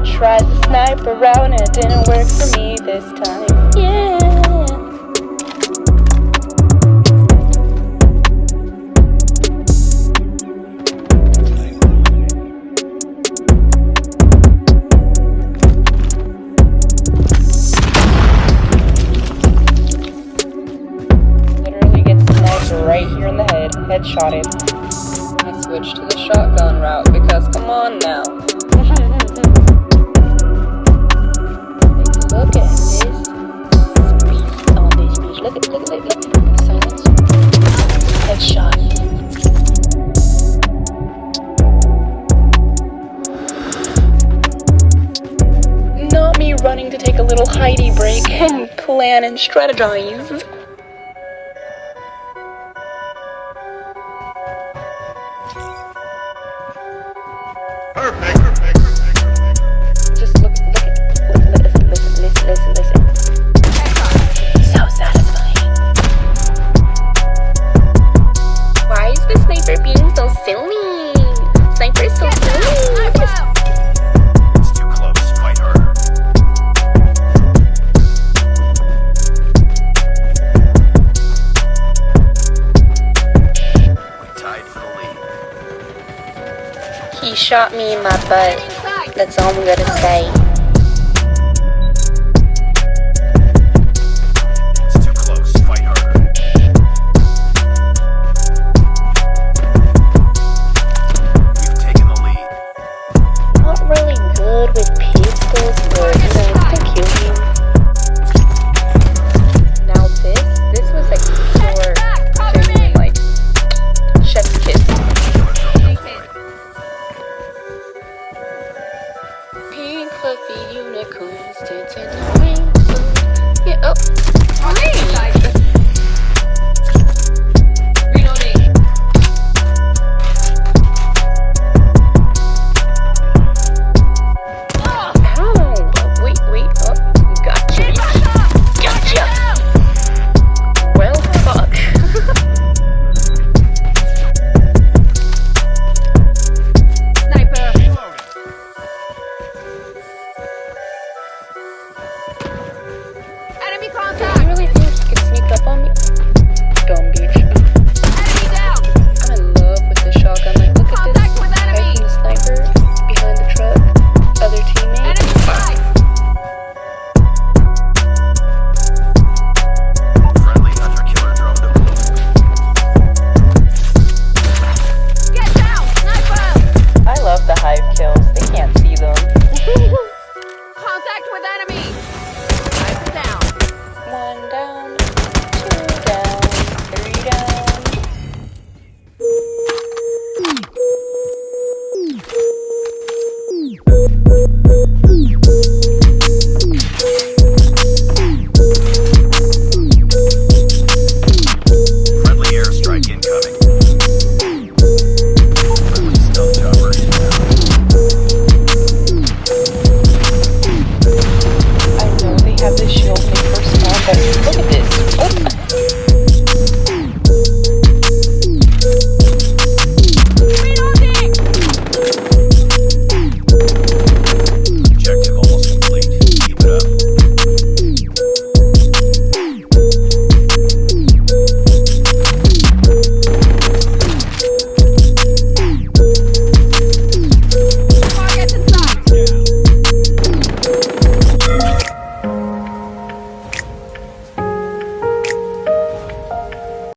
tried to snipe around and it didn't work for me this time. Yeah. Literally gets sniped right here in the head. Headshotted. I switched to the shotgun route because come on now. Look at this speed on this beach. Look. Silence. Headshot. Not me running to take a little hidey break and plan and strategize. Perfect. Just listen. So satisfying. Why is the sniper being so silly? Sniper is so silly. It's too close. Fight harder. We tied for the lead. He shot me in my butt. That's all I'm gonna say. It's too close. Fight harder. We've taken the lead. Not really good with pistols, but you know, it can kill you. Now this was like pure, genuine, like chef's kiss. Pink fluffy unicorns, tinted rainbows. Yeah, oh. Wait, oh, gotcha. Well, fuck. Sniper. Enemy Do contact! you really think you can sneak up on me? Dumb bitch. Enemy down! I'm in love with the shotgun. Like, look at Contact this. with enemy! Hiking the sniper behind the truck. Other teammates. Enemy sight! Friendly hunter-killer drone deployed. Get down! Sniper! I love the hive kills. They can't see them. Contact with enemy! Sniper down! 1 down, 2 down, 3 down.